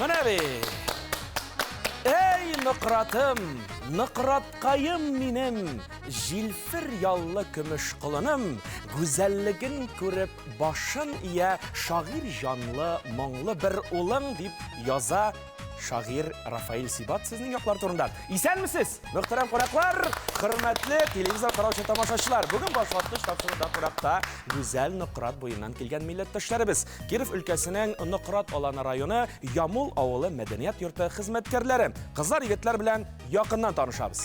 Mana be. Ey nıqratım, nıqratkayım minim, jilfir yallı kümüş kılınım, güzelligin körüp başın iya şagir janlı, mаңлы bir ulım dip yaza şagir Rafael Sibat sizning yoqlar turundan. İsenmisiz? Muhtaram qonaqlar, hurmatli televizor qarovchi tomoshachilar. Bugun boshlang'ich topshiriqda quraqda güzel Nıqrat bo'yidan kelgan millatdoshlarimiz. Kirov o'lkasining Nıqrat olani rayoni Yamul avuli madaniyat yurti xizmatkorlari, qizlar yigitlar bilan yaqindan tanishamiz.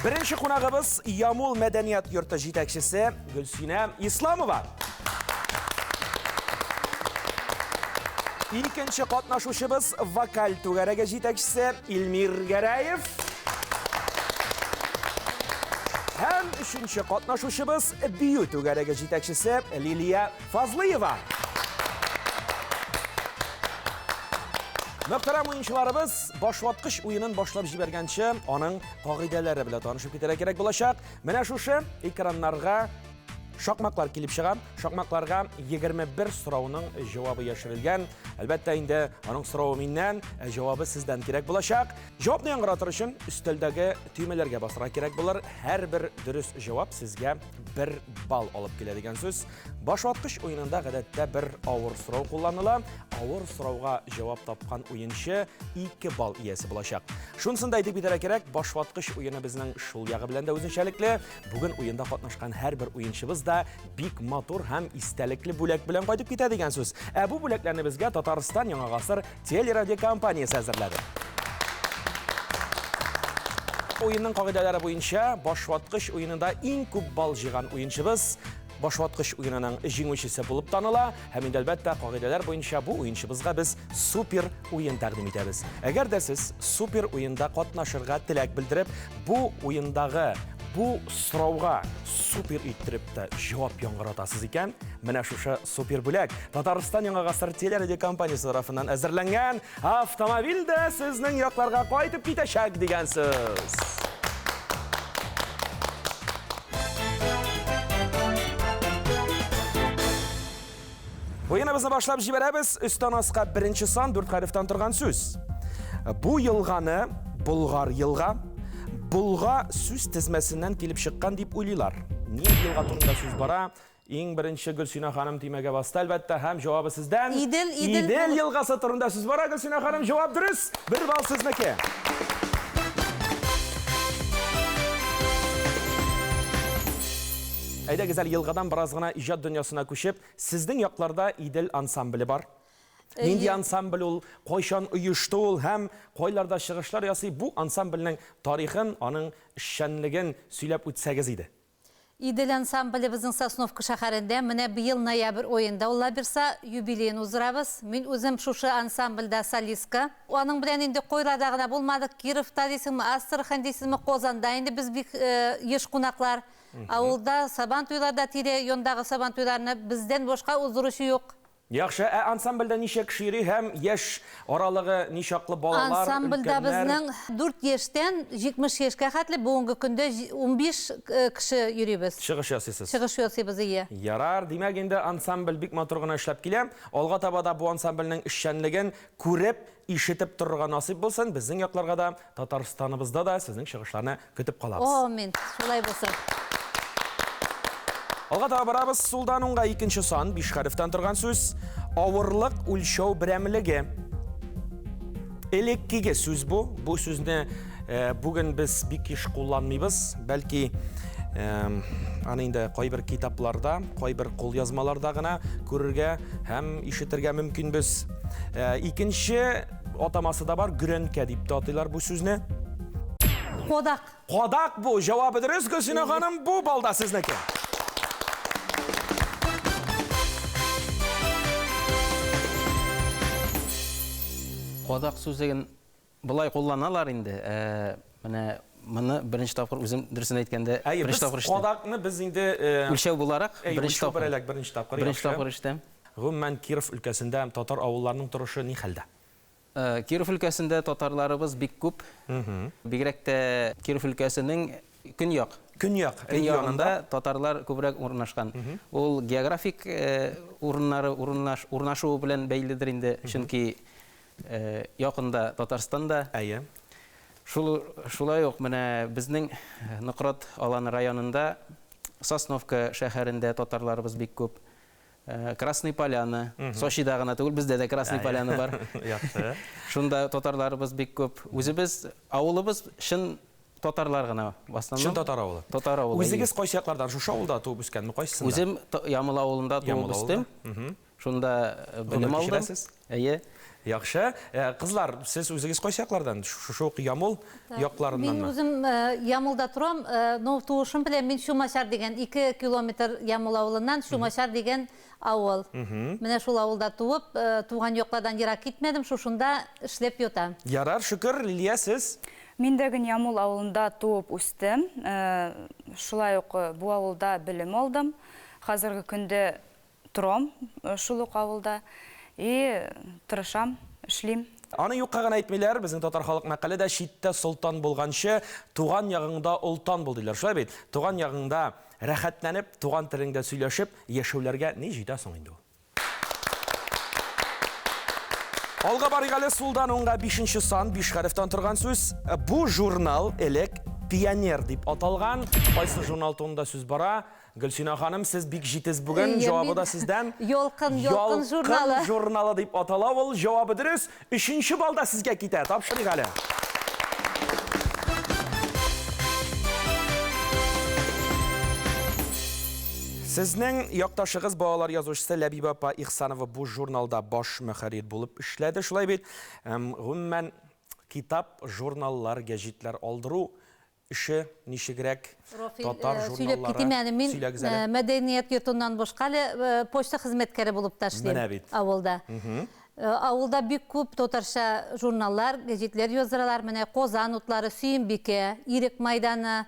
Birinchi qonog'imiz Yamul madaniyat yurti yetakchisi Gulsina Islomova. İkinci qatnaşuvchimiz vokal to'garagi yetakchisi Ilmir Garayev. Hem üçüncü qatnaşuvchimiz biyu to'garagi yetakchisi Liliya Fazlıyeva. Muhtaram o'yinchilarimiz, boshlatqich o'yinin boshlab jibergancha uning qoidalari bilan tanishib ketara kerak bo'lashaq. Mana shu ekranlarga Şaqmaqlar kelib chiqib, şaqmaqlarga 21 so'rovning javobi yashirilgan. Albatta endi uning so'rovi mendan, javobi sizdan kerak bo'lashaq. Javobni yangiratirish uchun ustoldagi tugmalarga bosishlar kerak bo'lar. Har bir durust javob sizga 1 ball olib keladigan so'z. Boshlatqich o'yinida odatda bir og'ir so'rov qo'llaniladi. Og'ir so'rovga javob topgan o'yinchi 2 ball egasi bo'lashaq. Shunisizni aytib ketara kerak, boshlatqich o'yini bizning shul yog'i bilan da o'zgachalikli. Bugun o'yinda qatnashgan har bir o'yinchimiz da bik motor ham istalikli bo'lak bilan qaytib ketadigan so'z. Bu bo'laklarni bizga Tatariston Yangi Asr teleradio kompaniyasi hozirladi. O'yinning qoidalari bo'yicha boshlatqich o'yinida eng ko'p ball yig'gan o'yinchimiz boshlatqich o'yinining jenguvchisi bo'lib taniladi. Ham albatta qoidalar bo'yicha bu o'yinchimizga biz super o'yin taqdim etamiz. Agarda siz super o'yinda qatnashirga tilak bildirib, bu o'yindagi bu so'rovga super ettiribdi javob yangiratasiz ekan, mana shu super bo'lak Tatariston Yangi Asr teleradio kompaniyasi tomonidan hozirlangan avtomobilda sizning yoqlarga qaytib ketashak degan so'z. O'yinimizni boshlab jiberamiz. Ustdan ostga birinchi son 4 harfdan turgan so'z. Bu yilg'ani Bulg'ar yilg'a Bulg'a so'z tizmasidan kelib chiqqan deb o'ylaylar. Niye yilg'a turida so'z bora? Eng birinchi Gulsina xonim temaga bosdi. Albatta ham javobi sizdan. Idil yilg'asi turida so'z bora. Gulsina xonim javob durust. 1 ball sizniki. Ayda güzel yılgadan birazgina ijod dunyosuna ko'chib, sizning yoqlarda Idil ansambli bor. Nindi ansambl ol, qo'shan uyushdi ol, ham qo'ylarda chiqishlar yasay. Bu ansamblning tarixin, uning ishchanligin so'ylab o'tsangiz edi. Idil ansambli bizning Sosnovka shaharida mana bu yil noyabr oyida ular birsa yubileyini uzrabız. Men o'zim shu ansamblda solistka. Uning bilan endi qo'ylardagina bo'lmadik. Kirovda deysizmi, Astrxan deysizmi, Qozonda endi biz yosh qonaqlar avulda saban to'ylarda tire yondagi saban to'ylarini bizdan boshqa uzdirishi yo'q. Yaxshi, ansamblda necha kishi yuri, ham yosh oralig'i nechaqli bolalar, ansamblda bizning 4 yoshdan 70 yoshga qadar bugungi kunda 15 kishi yuribmiz. Chiqish yasaysiz. Chiqish yasaymiz. Yarar, demak endi ansambl bik motorgina ishlab kelam. Olg'a tabada bu ansamblning ishchanligin ko'rib, eshitib turgan nasib bo'lsin. Bizning yoqlarga da, Tataristonimizda da sizning chiqishlarni kutib qolamiz. Amin. Shulay bo'lsin. Olga tabarabız suldan unga ikinci son 5 harfdan turgan so'z. Og'irlik o'lchov biramligi. Elekkiga so'z bu. Bu so'zni bugun biz bikish qo'llanmaymiz, balki ana endi qo'y bir kitoblarda, qo'y bir qo'lyozmalardagina ko'rishga ham eshitirga mumkin biz. Ikkinchi atamasida bor, Grenka deb ataylar bu so'zni. Qo'daq. Qo'daq bu javobi durust. Gulsina xonim, bu balda sizniki. Qo'daq so'zigan bulay qo'llanalar endi. Mana birinchi topqir o'zim durustini aytganda birinchi topqir ishdim. Qo'daqni biz endi o'lchov bo'laroq birinchi topqir. Birinchi topqir ishdim. Umuman Kirov o'lkasida tatar ovullarining turishi ne holda? Kirov o'lkasida tatarlarimiz bek ko'p. Begrakda Kirov o'lkasining kunyoq Көньяк Көньягында татарлар күбрәк урнашкан. Ул географик урыннары урнашуы белән бәйледер инде, чөнки якында Татарстанда. Әйе. Шулай ук менә безнең Нократ аланы районында, Сосновка шәһәрендә татарларыбыз бик күп. Красный Поляна, Сочида гына түгел, бездә дә Красный Поляна бар. Яхшы. Шунда татарларыбыз бик күп. Үзебез, авылыбыз шын татарлар гына. Шын татар авылы. Татар авылы. Үзегез кайсы яклардан? Шушы авылда туып үскәнме, кайсысында? Үзем Ямыл авылында туып үстем. Шунда белем алдым. Әйе. Яхшы. Кызлар, сез үзегез кайсы яклардан? Шушы Ямыл якларыннанмы? Мен үзем Ямылда торам. Ну, туышым белән мин Шумашар дигән 2 километр Ямыл авылыннан Шумашар дигән авыл. Менә шул авылда туып, туган яклардан ерак китмәдем, шушында эшләп ятам. Ярар, шөкер, Лилия, сез? Мин дә Ямыл авылында туып үстем. Шулай ук бу авылда белем алдым. Хәзерге көндә торам шул ук авылда. И тырышам, эшлим. Аны юкка гына әйтмиләр, безнең татар халык мәкале дә читтә солтан булганчы, туган ягыңда ултан бул диләр. Шулай бит, туган ягыңда рәхәтләнеп, туган телеңдә сөйләшеп, яшәүләргә ни җитә соң инде ул? Алга барыйк әле, сулдан уңга 5нче сан, 5 хәрефтән торган сүз. Бу журнал элек Пионер дип аталган. Кайсы журнал турында сүз бара? Гөлсина ханым, сез бик җитез бүген, җавабы да сездән. Ялкын журналы. Журналы дип атала ул, җавабы дөрес. 3нче балда сезгә китә. Тапшырыйк әле. Сезнең якташыгыз балалар язучысы Ләбиба апа Ихсанова бу журналда баш мөхәррир булып эшләде. Шулай бит, гомумән китап, журналлар, гәҗитләр алдыру эше ничегрәк татар журналлары сөйләгез әле. Мәдәният йортыннан башка почта хезмәткәре булып та эшлим авылда. Авылда бик күп татарча журналлар, гәҗитләр языралар. Менә Казан утлары, Сөембикә, Ирек майданы,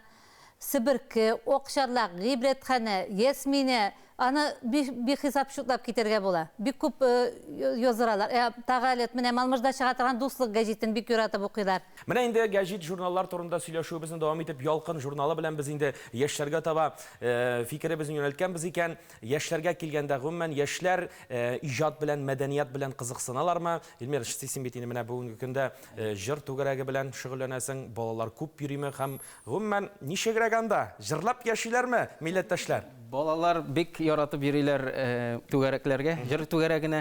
Сибирке, Окшарлак, Гибретхана, Ясмине, аны бихисап шутлап китәргә була. Бик күп языралар. Тагылет менә Малмыжда чыга торган дуслык гәҗитен бик яратып укыйлар. Менә инде гәҗит журналлар турында сөйләшүебезне дәвам итеп, Ялкын журналы белән без инде яшьләргә таба фикеребезне юнәлткәнбез икән. Яшьләргә килгәндә гомумән яшьләр иҗат белән, мәдәният белән кызыксыналармы? Илмир, син бит инде менә бүгенге көндә җыр түгәрәге белән шөгыльләнәсең, балалар күп йөриме һәм гомумән ничегрәк анда? Җырлап яшиләрме, милләттәшләр? Балалар бик яратып йөриләр түгәрәкләргә, җыр түгәрәгенә.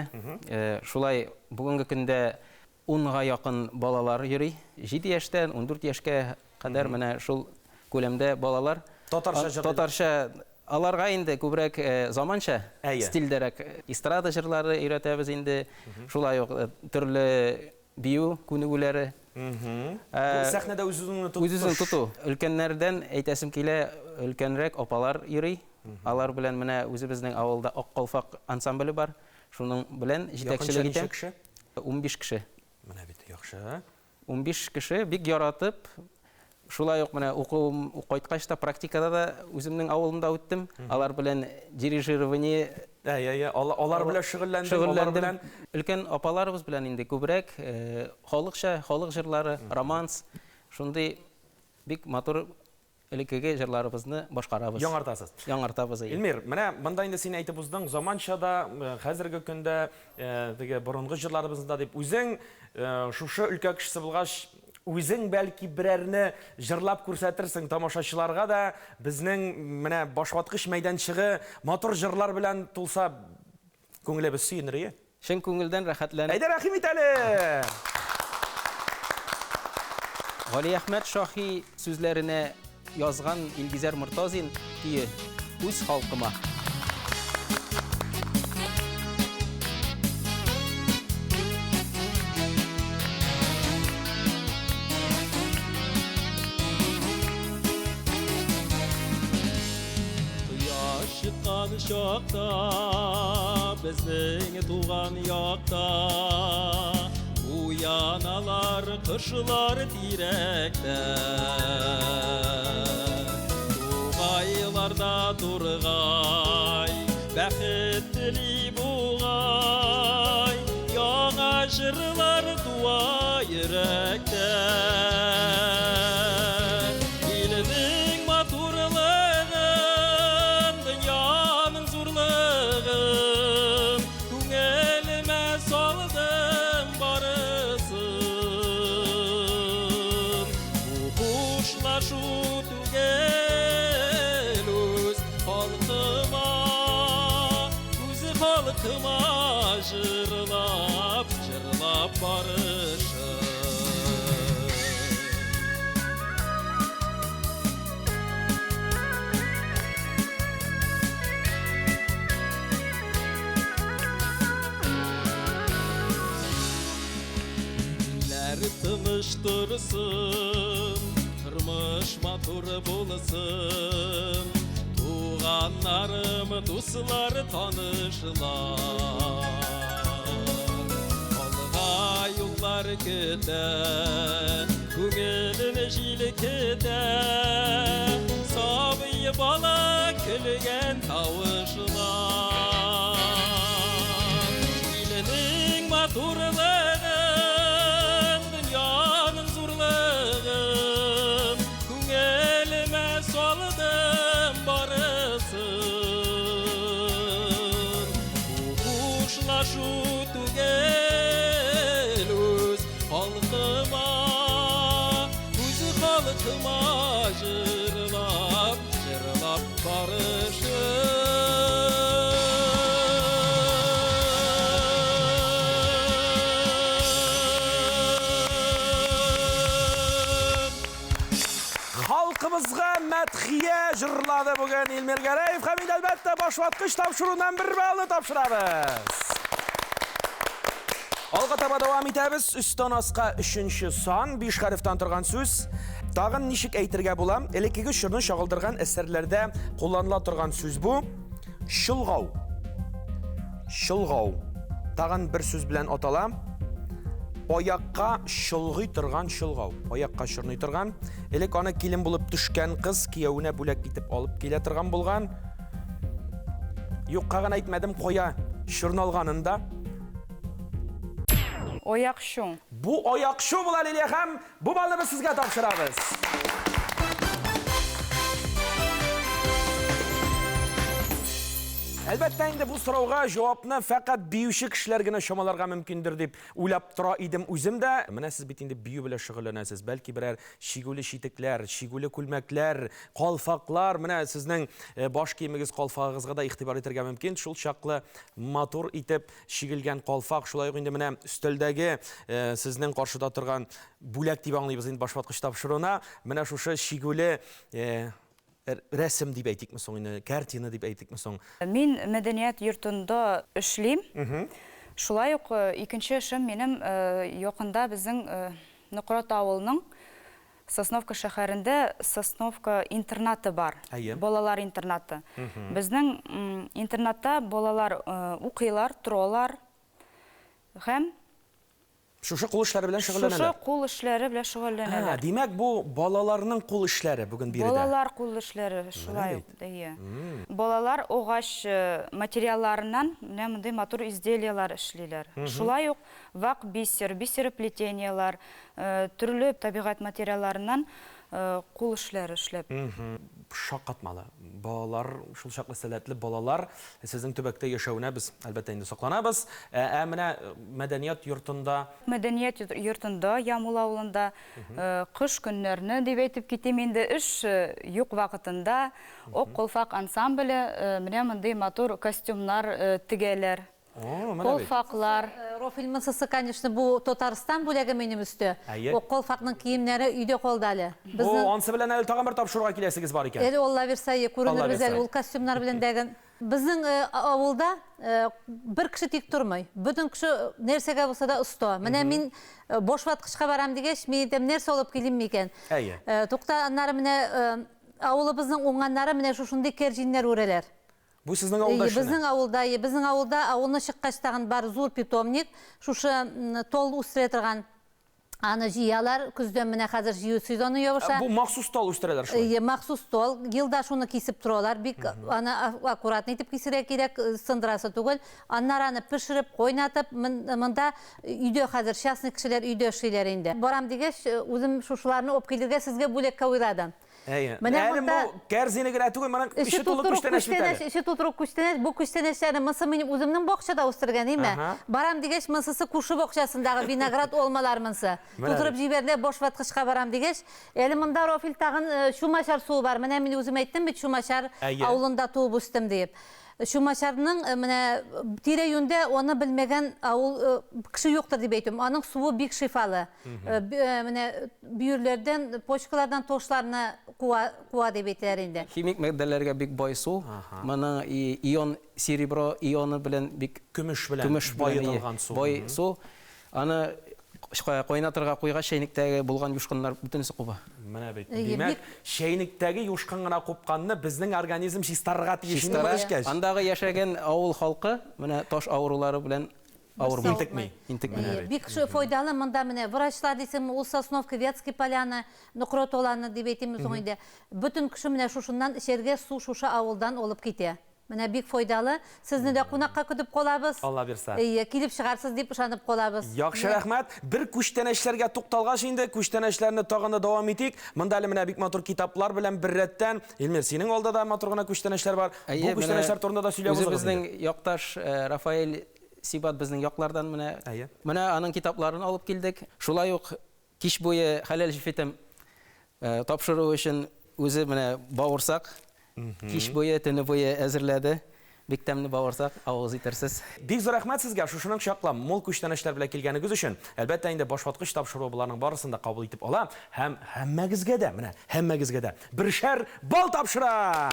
Шулай бүгенге көндә 10га якын балалар йөри. 7 яшьтән 14 яшькә кадәр менә шул күләмдә балалар татарча аларга инде күбрәк заманча стильдәрәк эстрада җырлары өйрәтәбез инде. Шулай ук төрле бию күнегүләре. Сәхнәдә үзен тоту. Өлкәннәрдән әйтәсем килә, өлкәнрәк апалар йөри. Алар белән менә үзебезнең авылда Ак Калфак ансамбле бар. Шуның белән җитәкчелек итә. 15 кеше. Менә бит яхшы. 15 кеше бик яратып, шулай ук менә укуым кайткач та практикада да үземнең авылымда үттем. Алар белән дирижирование, алар белән шөгыльләндем. Өлкән апаларыбыз белән инде күбрәк халыкча, халык җырлары, романс, шундый бик матур элекеге җырларыбызны башкарабыз. Яңартабыз. Илмир, менә монда инде син әйтеп уздың, заманчада, хәзерге көндә теге борынгы җырларыбызда дип үзең шушы өлкә кешесе булгач, үзең бәлки берәрне җырлап күрсәтерсең тамашачыларга да, безнең менә башваткыч мәйданчыгы матур җырлар белән тулса, күңелебез сөенер. Чын күңелдән рәхәтләнеп. Әйдә, рәхим ит әле. Гали Әхмәт Шаһи сүзләренә язган Илгизәр Мортазин тие үз халкыма. Кояш чыккан чакта, безнең туган якта, уяналар кышлар тирәктә. Тугайларда тургай, бәхетле булгай, яңа җырлар туа йөрәктә. Илнең матурлыгы Uzdursun, turmuş matur bulsun. Tuğanlarım, dostlar, tanışlar. Alğa yollar gider, Күңелін жилкеде, Сабый бала күлген тауышылар. Илінің матурлығын, Дүнияның зурлығын, Күңеліме салдым барысын. Уғышлашу түгел өз халқыма, Halkıma jırlap barışım. Halkımızga madhiye jırladı bugün İlmir Gereyev. Hamid elbette başlatqış tapşırığından bir balını tapşırabız. Alga taba devam etemiz. Üstten asqa 3-ші son 5 harftan turgan söz. Tağın nişik eytirge bulam. Elekegi şırını şağıldırgan eserlerde kullanıla turgan söz bu. Şılgav. Şılgav. Tağın bir söz bilen atalam. Oyakka şılgıy turgan şılgav. Oyakka şırnıy turgan. Elek ana kelin bulup düşken kız kiyevine bulak gitip alıp kele turgan bulgan. Yok kağın aytmadım koya şırın alganında. Oyak şun. Bu oyak şu bulan eleyem, bu balını sizge tapşırabız. Elbette indi bu soruğa cevapını fakat büyüşü kişilergine şamalarga mümkündür deyip uylap tura idim üzüm de. Mine siz bitinde büyü bile şıgılanasız. Belki birer şiguli şitikler, şiguli kulmekler, kalfaklar. Mine sizden baş kiyimigiz kalfağızga da ihtibar eterge mümkün. Şul şaklı motor itip şigilgen kalfak. Şulay indi mine üsteldegi sizden karşıda turgan bulak deyip anlayıbız indi başvatqış tapşırığına. Mine şuşu şiguli resim deyip eytik mi son, kartina deyip eytik mi son? Мен medeniyet yurtunda işleyim. Şulay yok ikinci işim benim yakında bizim Nukurat avılının Sosnovka şehirinde Sosnovka internatı var. Bolalar internatı. Bizden internatta bolalar okuylar, turlar. Hem Şuşu kul işleri bilen şıgılanırlar. Şuşu kul işleri bilen şıgılanırlar. Demek bu balalarının kul işleri bugün biri de. Bolalar kul işleri şulay yok. Bolalar oğaç materyallarından ne motor izdelyalar işleyler. Şulay yok. Vak biser plетениялар, türlü tabiat materyallarından kul işleri işlep. Şaqqatmalı. Balalar, şul şaqlı sәләтле balalar sizin tübekte yaşavına biz elbette indi saklanabız. Әміне medeniyet yurtunda Medeniyet yurtunda, Yamul avulunda kış günlerini deyip etip keteyim indi iş yok vakitinde o kolfak ansambili mine mınday motor kostümler tigeler. Kolfaklar. Rofil mısısı, конечно, bu Tataristan bölegi benim üstü. O kolfakның kiyimleri uyda koldalı. o ansı bilen el tağın bir tapşırığa kilesigiz var iken. Eli olla verse, көрінір biz el, ol kostümler bilen degen. Bizning avulda bir kishi tik turmay. Bütün kishi nersege bolsa da usta. Mine men boş vatqışqa baram degeç, men dem nerse olub kelim eken. Toqta anları mine avulubuzning oňganlary mine şuşunday kerjinler öreler. Bu sizin avulda şuna? Bizning avulda avulny şıqqaçtagın bar zur pitomnik, şuşu tol ustretirgan Ana jiyalar küzden mine hazır jiyu sezonu yoğuşa. Bu maksus tol üstüreler şu. Maksus tol. Yılda şunu kesip turolar. Bir ana akurat netip kesirek gerek sındırası tugul. Anlar anı pişirip koynatıp mında üyde hazır şahsını kişiler üyde şeylerinde. Baram degeç uzun şuşlarını opkilirge sizge bulek kaviradım. Elim bu kerzini giretugu bana işi tulup küşteneş biteli. İşi tuturup küşteneş. Bu küşteneşlerin mısı benim uzumның boğçada usturgan değil mi? Baram degeç mısısı kuşu boğçasındağı vinagrat olmalar mısı. Tuturup jiberle boş vatqışqa baram degeç. Eliminde rofil tağın şumaşar suğu var. Mene men özüm ettim bit şumaşar avlunda tuğup üstüm deyip. Şumaşarның mene tire yünde onu bilmegen avul kişi yoktur deyip eytim. Onun suğu bik şifalı. Mene büyürlerden, poşkalardan toşlarına kuva deyip eytlerinde. Химик maddelerge bik boy su. Mana iyon serebro iyonu bilen bik Kümüş bilen bayılgan su. Boy su. Ana Кайнатырга куйга чәйнектәге булган юшкыннар бүтәнесе куба. Менә бит. Әйе, Димәк, чәйнектәге юшкын гына купканны безнең организм чистарырга тиешме эшкәч? Андагы яшәгән авыл халкы менә таш авырулары белән авырмый. Интекми. Интекми. Бик файдалы монда менә врачлар дисем, ул Сосновка, Ветский поляна, Нокротоланы дип әйтәбез инде. Бөтен кеше менә шушыннан эчәргә су шуша авылдан алып китә. Менә бик файдалы. Сезне дә кунакка көтеп калабыз. Алла бирсә. Килеп чыгарсыз дип ышанып калабыз. Яхшы рәхмәт. Бер күчтәнәчләргә тукталгач инде, күчтәнәчләрне тагын да дәвам итик. Монда әле менә бик матур китаплар белән бер рәттән. Илмир, синең алда да матур гына күчтәнәчләр бар. Бу күчтәнәчләр турында да сөйләп узабыз. Безнең якташ Рафаэль Сибат безнең яклардан менә. Әйе. Менә аның китапларын алып килдек. Шулай ук кич буе хәләл җифетем тапшыру өчен үзе менә бавырсак кич буе, төне буе әзерләде. Бик тәмле бавырсак, авыз итерсез. Бик зур рәхмәт сезгә шушының чаклам мул күчтәнәчләр белән килгәнегез өчен. Әлбәттә инде башваткыч тапшыру буларның барысын да кабул итеп алам. Һәм һәммәгезгә дә, менә һәммәгезгә дә бершәр бал тапшыра.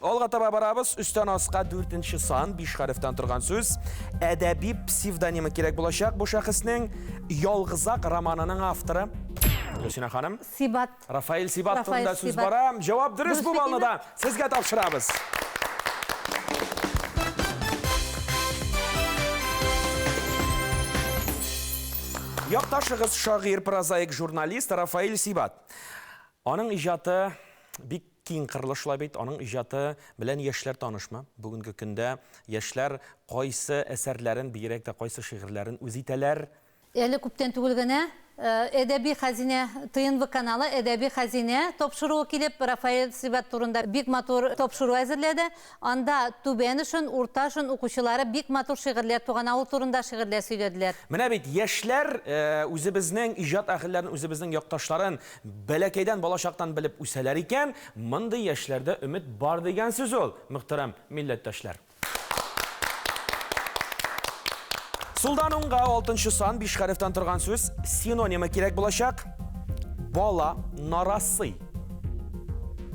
Алга таба барабыз. Үстән аска 4нче сан 5 хәрефтән торган сүз. Әдәби псевдонимы кирәк булачак бу шәхеснең Ялгызак романының авторы. Гөлсинә ханым. Сибат. Рафаэль Сибат Рафаэль турында сүз Сибат. бара. Җавап дөрес Дөрес бу балны бит да сезгә тапшырабыз. Якташыгыз шагыйрь, прозаик, журналист Рафаэль Сибат. Аның иҗаты бик киң кырлы шулай бит. Аның иҗаты белән яшьләр танышмы? Бүгенге көндә яшьләр кайсы әсәрләрен, бигрәк тә кайсы шигырьләрен үз итәләр? Әле күптән түгел генә Әдәби хәзинә ТНВ каналы Әдәби хәзинә тапшыруы килеп Рафаэль Сибат турында бик матур тапшыру әзерләде. Анда түбән өчен, урта өчен укучылары бик матур шигырьләр туган авыл турында шигырьләр сөйләделәр. Менә бит яшьләр үзебезнең иҗат әһелләрен, үзебезнең якташларын бәләкәйдән, балачактан белеп үсәләр икән, мондый яшьләрдә өмет бар дигән сүз ул, мөхтәрәм милләттәшләр. Сулдан уңга 6нчы сан 5 хәрефтән торган сүз синонимы кирәк булачак. Бала, нарасый.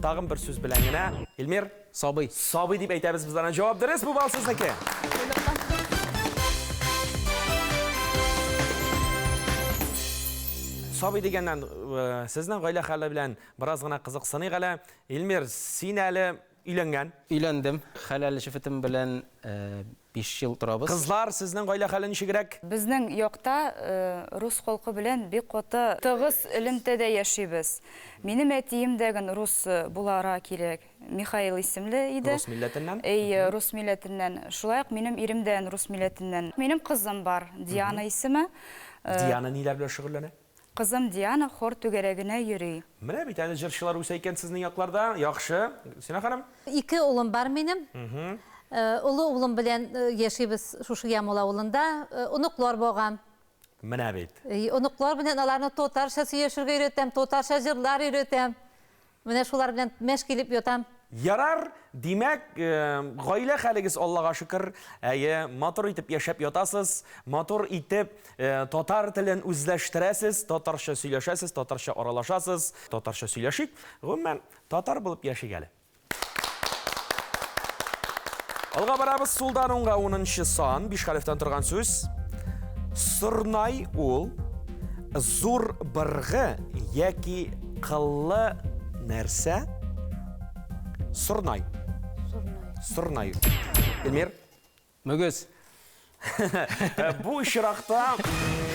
Тагын бер сүз белән генә. Илмир, Сабый. Сабый дип әйтәбез без аны. Җавап дөрес, бу бал сезнеке. Сабый дигәннән сезнең гаилә хәле белән бераз гына кызыксыныйк әле. Илмир, син әле өйләнгән. Өйләндем. Хәләл җифетем белән 5 ел торабыз. Кызлар, сезнең гаилә хәле ничегрәк? Безнең якта рус халкы белән бик каты тыгыз элемтәдә яшибез. Минем әтием дәгән рус булара кирәк. Михаил исемле иде. Рус милләтеннән? Рус милләтеннән. Шулай ук минем ирем дә рус милләтеннән. Минем кызым бар, Диана исеме. Диана ниләр белән шөгыльләнә? Кызым Диана хор түгәрәгенә йөри. Менә бит әле җырчылар үсә икән сезнең якларда. Яхшы. Сина ханым? 2 улым бар минем. Улы улым белән яшибез шушы Ямул авылында. Уныклар булган. Менә бит. Уныклар белән аларны татарча сөйләшергә өйрәтәм, татарча җырлар өйрәтәм. Менә шулар белән мәш килеп ятам. Ярар, димәк, гаилә хәлегез Аллага шөкер, матур итеп яшәп ятасыз, матур итеп татар телен үзләштерәсез, татарча сөйләшәсез, татарча аралашасыз, татарча сөйләшик. Гомумән, татар булып яшик әле. Алга барабыз сулдан уңга 10нчы сан 5 хәрефтән торган сүз. Сырнай ул зур быргы яки кыллы нәрсә? Сырнай. Сырнай. Илмир? Мөгез. Бу очракта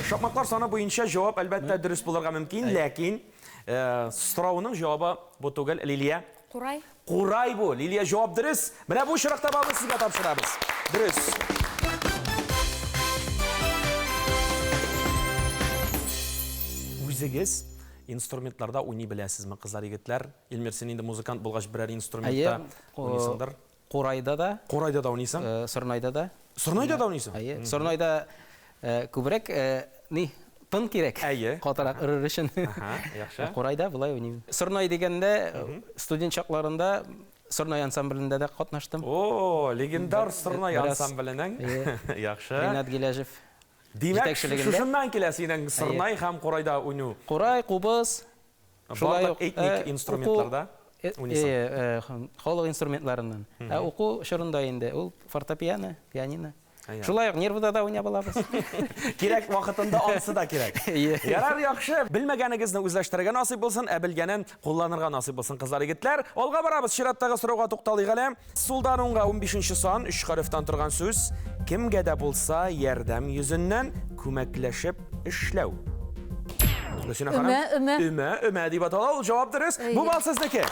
шакмаклар саны буенча җавап әлбәттә дөрес булырга мөмкин, ләкин сорауның җавабы бу түгел, Лилия. Курай. Курай бу. Лилия җавап дөрес. Менә бу очракта балны сезгә тапшырабыз. Дөрес. Үзегез инструментларда уйный беләсезме, кызлар, егетләр? Илмир, син инде музыкант булгач берәр инструментта уйныйсыңдыр. Курайда да, Курайда да уйныйсың? Сырнайда да. Сырнайда да уйныйсың? Әйе. Сырнайда күбрәк тын кирәк. Әйе. Катарак ырыр өчен. Яхшы. Курайда булай уйныйм. Сырнай дигәндә студент чакларында Сырнай ансамблендә дә катнаштым. О, легендар Сырнай ансамбленең. Яхшы. Ринат Гиләҗев. Димәк, шушыннан килә синең Сырнай һәм Курайда уйну. Курай, кубыз, Шулай ук этник инструментларда. Халык инструментларынан. Уку шырында инде ул фортепиано, пианино. Шулай нервда да уйнап алабыз. Кирәк вакытында ансы да кирәк. Ярар, яхшы. Белмәгәнегезне үзләштерергә насыйп булсын, ә белгәнен кулланырга насыйп булсын, кызлар, егетләр. Алга барабыз, чираттагы сорауга тукталыйк әле. Сулдан уңга 15-нче сан, 3 хәрефтән торган сүз. Кемгә дә булса ярдәм йөзеннән күмәкләшеп эшләү. Гөлсинә ханым. Өмә дип атала, ул җавап дөрес. Бу бал сезнеке.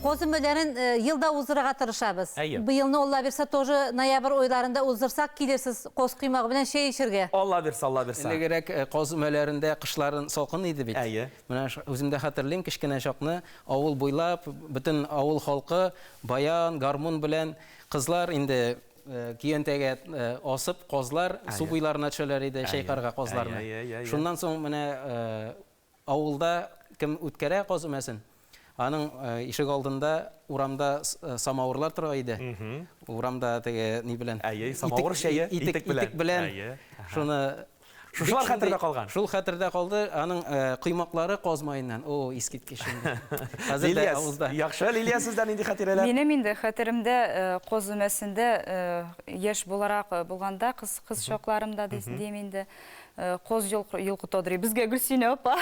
Qozumölerin yılda uzdurağa tırışabız. Bu yılını Allah verse тоже noyabr oylarında uzdursak kilirsiz qoz kıymağı bilen şey işirge. Allah verse, Allah verse. Ile gerek qozumölerinde qışların salqın idi bit. Әйе. Менә үземдә хәтерлим кичкенә чакны авыл буйлап бөтен авыл халкы баян, гармун белән кызлар инде киентәгә асып козлар су буйларына төшәләр иде шәйкарга козларны. Шуннан соң менә авылда кем үткәрә козумасын. Аның ишек алдында урамда самавырлар тора иде. Урамда теге ни белән? Самавыр шәйе, итек белән. Шуны Шулар хәтердә калган. Шул хәтердә калды. Аның кыймаклары козмайыннан. О, искиткеч. Хәзер дә авызда. Яхшы, Лилия, сездән инде хәтирәләр. Минем инде хәтеремдә коз өмәсендә яшь буларак булганда, кыз чакларымда дисем инде коз йылкы тодырый. Безгә Гөлсинә апа.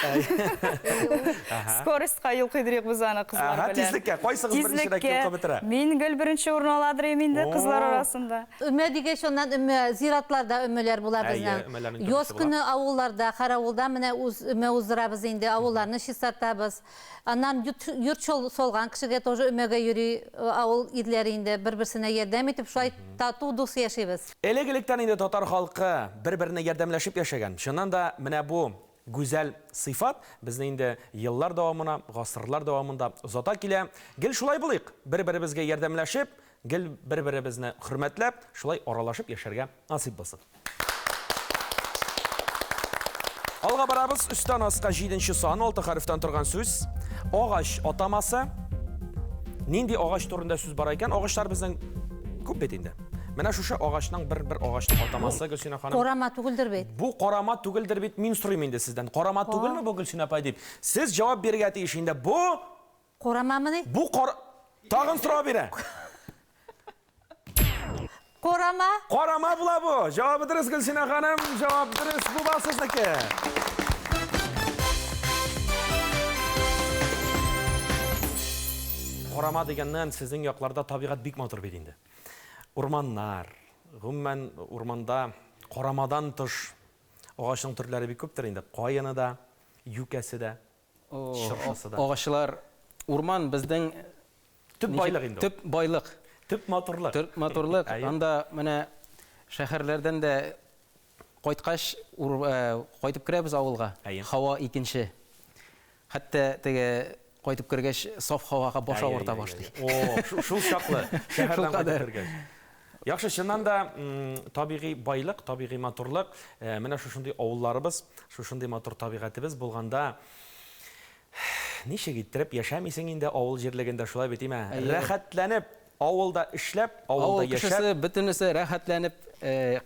Скоростька йылкыдырык без аны кызлар белән. Тизлеккә, кайсыгыз беренчерәк йылкы бетерә? Мин гел беренче урын аладырым инде кызлар арасында. Ümme degəş ondan ümme ziratlarda ümmeler bula bizden. Yoz günü avullarda, Karavulda mene ümme uzdurabız indi, avullarını şisatabız. Ondan yurt solgan kişiге тоже ümmege yürü avul idleri indi, bir-birsine yerdem etip şulay tatlı dusu yaşayız. Элегелектән инде татар халкы бер-беренә ярдәмләшеп яшәгән. Шуннан да менә бу гүзәл сыйфат безне инде еллар дәвамына, гасырлар дәвамында узата килә. Гел шулай булыйк, бер-беребезгә ярдәмләшеп, гел бер-беребезне хөрмәтләп, шулай аралашып яшәргә насыйп булсын. Алга барабыз, үстән аска 7-нче сан, 6 хәрефтән торган сүз. Агач атамасы. Нинди агач турында сүз бар икән? Агачлар безнең күп бит инде. Менә шушы агачның бер агачның атамасы, Гөлсинә ханым. Корама түгелдер бит. Бу карама түгелдер бит. Мин сорыйм инде сездән. Карама түгелме бу, Гөлсинә апа дип? Сез җавап бирергә тиеш инде. Бу Корамамыны? Бу тагын сорап бирә. Корама? Карама була бу. Җавабы дөрес, Гөлсинә ханым. Җавап дөрес. Бу бал сезнеке. Карама дигәннән сезнең якларда табигать бик матур бит инде. Урманнар, гомумән урманда карамадан тыш агачның төрләре бик күптер инде. Каены да, юкәсе дә, шыршысы да. Агачлар урман безнең төп байлык инде. Төп байлык. Төп матурлык. Төп матурлык. Анда менә шәһәрләрдән дә кайткач кайтып керәбез авылга. Һава икенче. Хәтта теге кайтып кергәч саф һавага баш авырта башлый. О, шул чаклы шәһәрдән кайтып кергәч. Яхшы, чыннан да табигый байлык, табигый матурлык, менә шушындый авылларыбыз, шушындый матур табигатыбыз булганда ничек иттереп яшәмисең инде авыл җирлегендә, шулай бит име? Рәхәтләнеп, авылда эшләп, авылда яшәп. Кешесе бөтенесе рәхәтләнеп,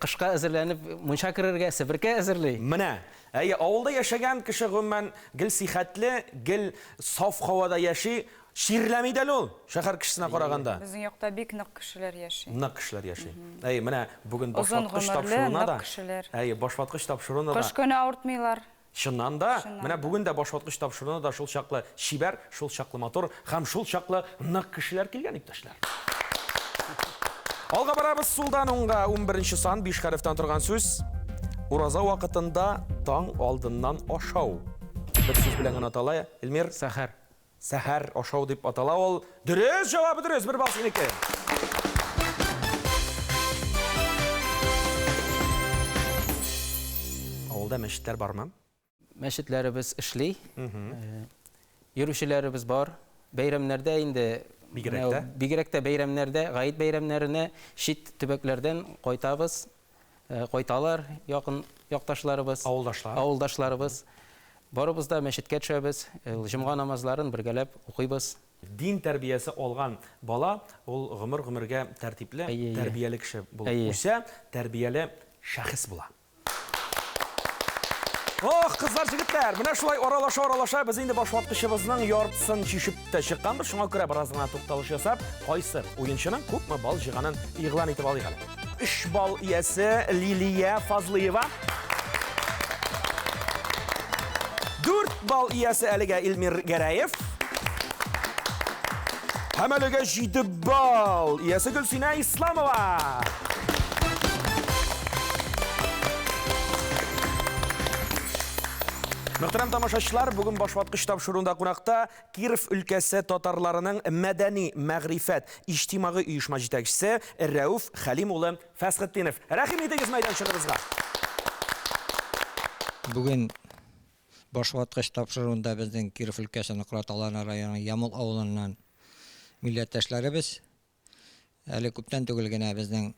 кышка әзерләнеп, мунча керергә, себеркә әзерли. Менә, авылда яшәгән кеше гомумән гел сихәтле, гел саф һавада яши, ширләми дә ул шәһәр кешесенә караганда. Безнең якта бик нык кешеләр яши. Нык кешеләр яши. Менә бүген башваткыч тапшыруына да. Башваткыч тапшыруына да. Кыш көне авыртмыйлар. Чыннан да, менә бүген дә башваткыч тапшыруына да шул чаклы шибәр, шул чаклы матур һәм шул чаклы нык кешеләр килгән, иптәшләр. Алга барабыз, сулдан уңга 11-нче сан, 5 хәрефтән торган сүз. Ураза вакытында таң алдыннан ашау. Бер сүз белән генә атала, Эльмир. Сәхәр. Сәхәр ашау дип атала ул. Дөрес, җавабы дөрес, бер бал синеке. Авылда мәчетләр бармы? Мәчетләребез эшли. Йөрүчеләребез бар. Бәйрәмнәрдә инде бигрәк тә бәйрәмнәрдә, гаит бәйрәмнәренә чит төбәкләрдән кайтабыз. Кайталар якын якташларыбыз, авылдашларыбыз. Барыбыз да мәчеткә төшәбез, җомга намазларын бергәләп укыйбыз. Дин тәрбиясе алган бала, ул гомергә тәртипле, тәрбияле кеше булып үсә, тәрбияле шәхес була. Ох, кызлар, жігіттер, менә шулай оралаша біз енді башватқышыбызның яртысын чишіп тә шыққанбыз. Шуңа күрә біразына тоқталыш ясап, қайсы ойыншының күпме бал жиғанын иғлан етіп алайық. 3 бал иясе Лилия Фазлыева. 4 бал иясе әліге Илмир Гәрәев. Һәм әліге 7 бал иясе Гүлсина Исламова. Мөхтәрәм тамашачылар, бүген башватқыш тапшыруында қунақта Киров өлкәсе татарларының мәдәни, мәгърифәт, иҗтимагый оешма җитәкчесе Рәүф Хәлим улы Фәсхетдинов. Рәхим итегез мәйданчыгыбызга. Бүген башватқыш тапшыруында безнең Киров өлкәсенең Кыраталаны районы Ямул авылыннан милләттәшләребез, әле күптән түгел генә безнең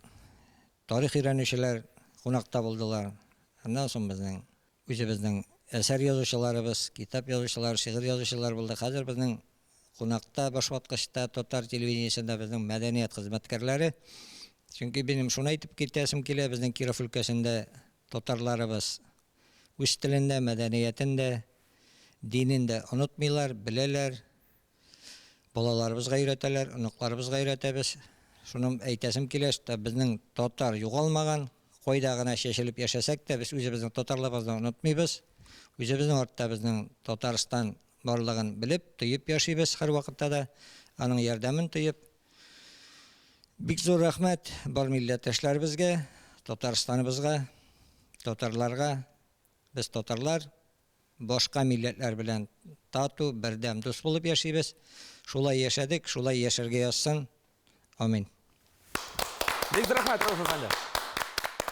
тарих өйрәнүчеләр кунакта булдылар. Аннан соң безнең үзебезнең әсәр язучыларыбыз, китап язучылар, шигырь язучылар булды. Хәзер безнең кунакта башватқышта татар телевидениесендә безнең мәдәният хезмәткәрләре. Чөнки минем шуны әйтеп китәсем килә, безнең Киров өлкәсендә татарларыбыз үз телендә, мәдәниятендә, динендә онытмыйлар, беләләр. Балаларыбызга өйрәтәләр, оныкларыбызга өйрәтәбез. Шуны әйтәсем килә, безнең татар югалмаган, кайда гына чәчелеп яшәсәк тә, без үзебезнең татарлыгыбызны онытмыйбыз. Үзебезнең артта безнең Татарстан барлыгын белеп, тыйып яшибез һәр вакытта да, аның ярдәмен тыйып. Бик зур рәхмәт бар милләттәшләребезгә, Татарстаныбызга, татарларга. Без татарлар башка милләтләр белән тату, бердәм дус булып яшибез. Шулай яшәдек, шулай яшәргә язсын. Амин. Бик рәхмәт, Рәүф әфәнде.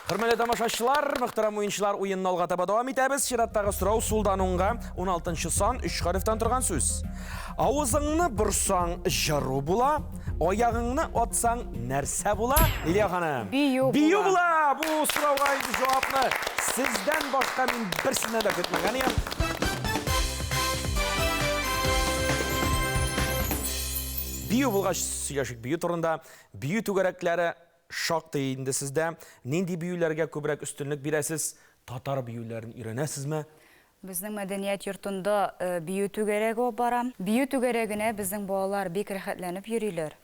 Хөрмәтле тамашачылар, мөхтәрәм уенчылар, уенны алга таба дәвам итәбез. Чираттагы сорау Сулданунга 16-нчы сан 3 хәрефтән торган сүз. Авызыңны борсаң җыру була, аягыңны атсаң нәрсә була? Лилия ханым. Бию Бию була. Бу сорауга җавапны сездән башка мин берсенә дә көтмәгән идем. Бию булгач сөйләшик бию турында. Бию түгәрәкләре шактый инде сездә. Нинди биюләргә күбрәк өстенлек бирәсез? Татар биюләрен өйрәнәсезме? Безнең мәдәният йортында бию түгәрәге барам. Бию түгәрәгенә безнең балалар бик рәхәтләнеп йөриләр.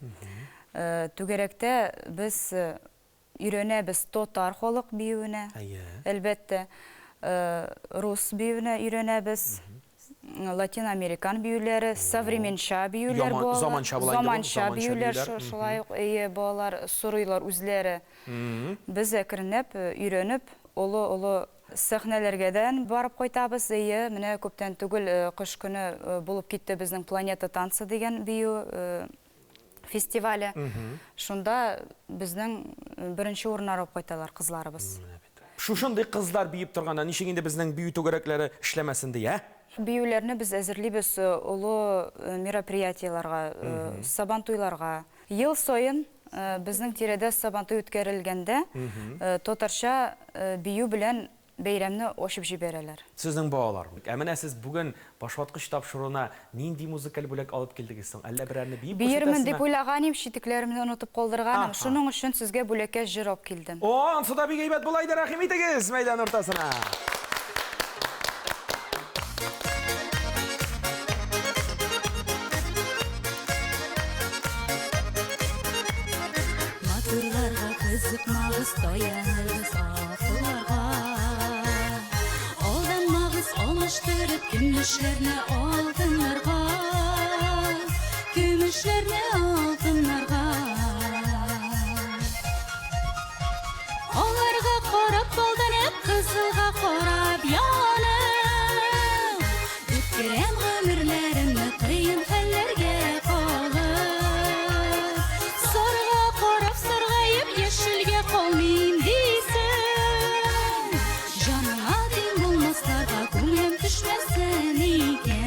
Түгәрәктә без өйрәнәбез татар халык биюенә. Әлбәттә, рус биюенә өйрәнәбез. Латин-американ биюләре, современча биюләр булалар. Заманча биюләр, шулай ук балалар сорыйлар үзләре. Без әкренләп өйрәнеп, олы сәхнәләргәдән барып кайтабыз. Менә күптән түгел кыш көне булып китте безнең Планета танцы дигән бию фестивале. Шунда безнең беренче урыннар алып кайталар кызларыбыз. Шушындый кызлар биеп торганда, ничек инде безнең бию түгәрәкләре эшләмәсен дия? Биюләрне без әзерлибез олы мероприятияларга, сабантуйларга. Ел сайын безнең тирәдә сабантуй үткәрелгәндә татарча бию белән бәйрәмне ачып җибәрәләр. Сезнең балалар. Менә сез бүген башватқыш тапшыруына нинди музыкаль бүләк алып килдегез соң? Әллә берәрне биеп Биермен дип уйлаганым, читекләремне онытып калдырганым. Шуның өчен сезгә бүләккә җыр алып килдем. Ансы да бик әйбәт була иде, рәхим итегез мәйдан ортасына. Матурларга кызыкмагыз, таяныргыз акылларга. Алданмагыз, алмаштырып көмешләрне алтыннарга. Көмешләрне алтыннарга. Аларга карап балданып, кызылга карап янып. Үткәрәм гомерләремне кыен хәлләргә калып. Сарга карап саргаеп, яшелгә калмыйм дисәм. Җаныма тиң булмасларга күңелем төшмәсен икән.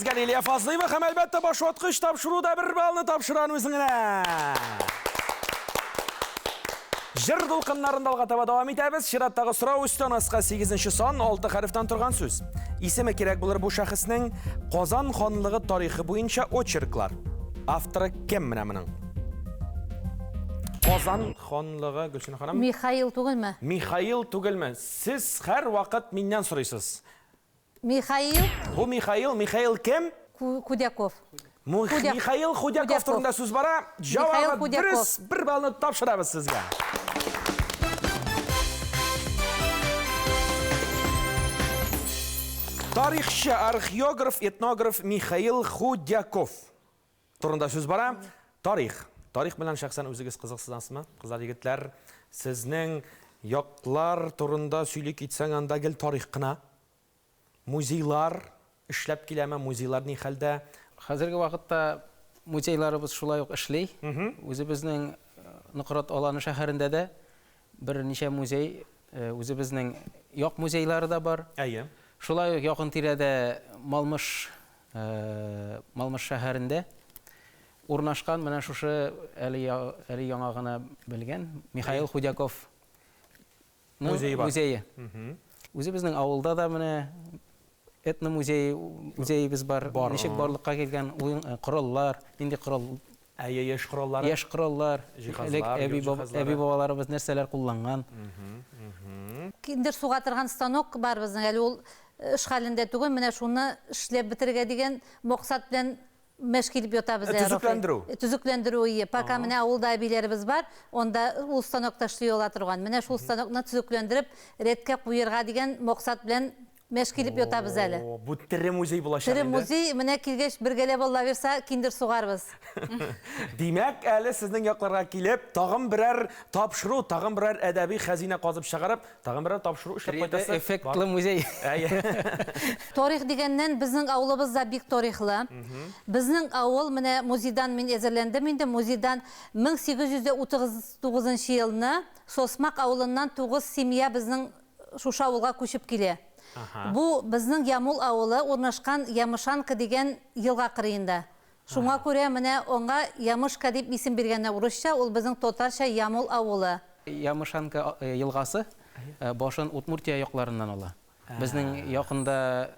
Сезгә Лилия Фазлыева һәм әлбәттә башваткыч тапшыруда бер балны тапшыран үзеңнә. Жыр дулкыннарында алга таба дәвам итәбез. Чираттагы сорау өстән аска 8-нче сан 6 хәрефтән торган сүз. Исеме кирәк булыр бу шәхеснең Казан ханлыгы тарихы буенча очерклар. Авторы кем менә моның? Казан ханлыгы Гөлсинә ханым. Михаил түгелме? Михаил түгелме? Сез һәр вакыт миннән сорыйсыз. Михаил Бу Михаил кем? Кудяков. Михаил Худяков турында сүз бара. Җавабы Худяков. дөрес, бер балны тапшырабыз сезгә. Тарихчы, археограф, этнограф Михаил Худяков турында сүз бара. Тарих белән шәхсән үзегез кызыксызсызмы? Кызлар, егетләр, сезнең яклар турында сөйли китсәң, анда гел тарих кына. Музейлар эшләп киләме? Музейлар ни хәлдә? Хәзерге вакытта музейларыбыз шулай ук эшли. Үзебезнең Нократ Аланы шәһәрендә дә берничә музей, үзебезнең як музейлары да бар. Әйе. Шулай ук якын тирәдә Малмыш шәһәрендә урнашкан менә шушы әле яңа гына белгән Михаил Худяков музее. Үзебезнең авылда да менә этно музейбез бар. Ничек барлыкка килгән кораллар, нинди корал? Әйе, яшь кораллары. Яшь кораллар, әби бабаларыбыз нәрсәләр кулланган. Киндер суга торган станок бар безнең, әле ул эш хәлендә түгел, менә шуны эшләп бетергә дигән максат белән мәшгилеп ятабыз. Төзекләндерү. Пока менә авылда әбиләребез бар, онда ул станокта эшли ала торган. Менә шул станокны төзекләндереп, рәткә куярга дигән максат белән мәшгилеп ятабыз әле. Бу тере музей булачак Тере инде. музей менә килгәч бергәләп Алла верса киндер сугарбыз. Димәк, әле сезнең якларга килеп, тагын берәр тапшыру, тагын берәр әдәби хәзинә казып чыгарып, тагын берәр тапшыру эшләп кайтасы. Эффектлы музей. Тарих дигәннән безнең авылыбыз да бик тарихлы. Безнең авыл менә музейдан мин әзерләндем инде. Музейдан 1839 елны Сосмак авылыннан 9 семья безнең шушы авылга күчеп килә. Бу безнең Ямул авылы урнашкан Ямышанка дигән елга кырыенда. Шуңа күрә менә онга Ямышка дип исем биргәннәр урысча, ул безнең татарча Ямул авылы. Ямышанка елгасы башын Удмуртия якларыннан ала. Безнең якында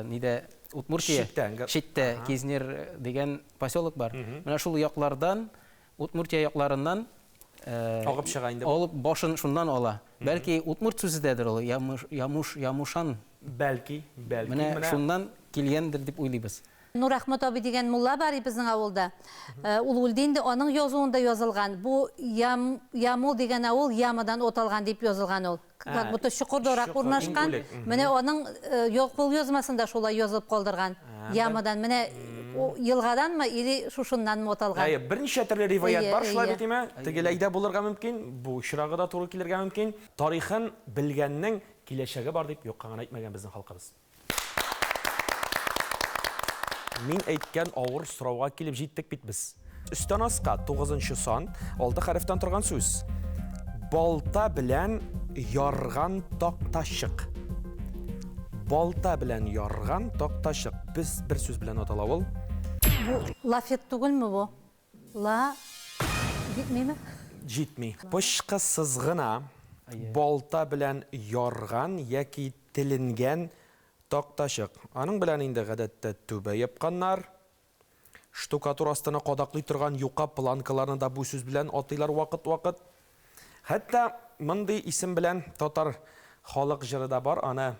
ниде Удмуртия Читтә Кизнер дигән поселок бар. Менә шул яклардан Удмуртия якларыннан Агып чыга инде. Алып башын шундан ала. Бәлки Удмурт сүзедәдер ул, Ямушан. Бәлки. Менә шуннан килгәндер дип уйлыйбыз. Нур Ахмат абый дигән мулла бар безнең авылда. Ул үлде инде, аның язуында язылган. Бу Ямул дигән авыл Ямадан оталган дип язылган ул. Как будто чукырдырак урнашкан. Менә аның юл язмасында шулай язып калдырган. Ямадан менә елгаданмы или шушыннанмы оталган. Әйе, берничә төрле риваят бар, шулай битеме? Тегеләйдә булырга мөмкин, бу чирагы да туры килергә мөмкин. Тарихын белгәннең киләчәге бар дип юкка гына әйтмәгән безнең халкыбыз. Мин әйткән авыр сорауга килеп җиттек бит без. Өстән аска 9-нчы сан 6 хәрефтән торган сүз. Балта белән ярган такташык. Балта белән ярган такташык. Без бер сүз белән атала ул. Бу лафет түгелме бу? Ла җитмиме? Җитми. Пышкысыз гына балта белән ярган яки теленгән такташык. Аның белән инде гадәттә түбә япканнар. Штукатур астына кадаклый торган юка планкаларны да бу сүз белән атыйлар вакыт-вакыт. Хәтта мондый исем белән татар халык җыры да бар. Аны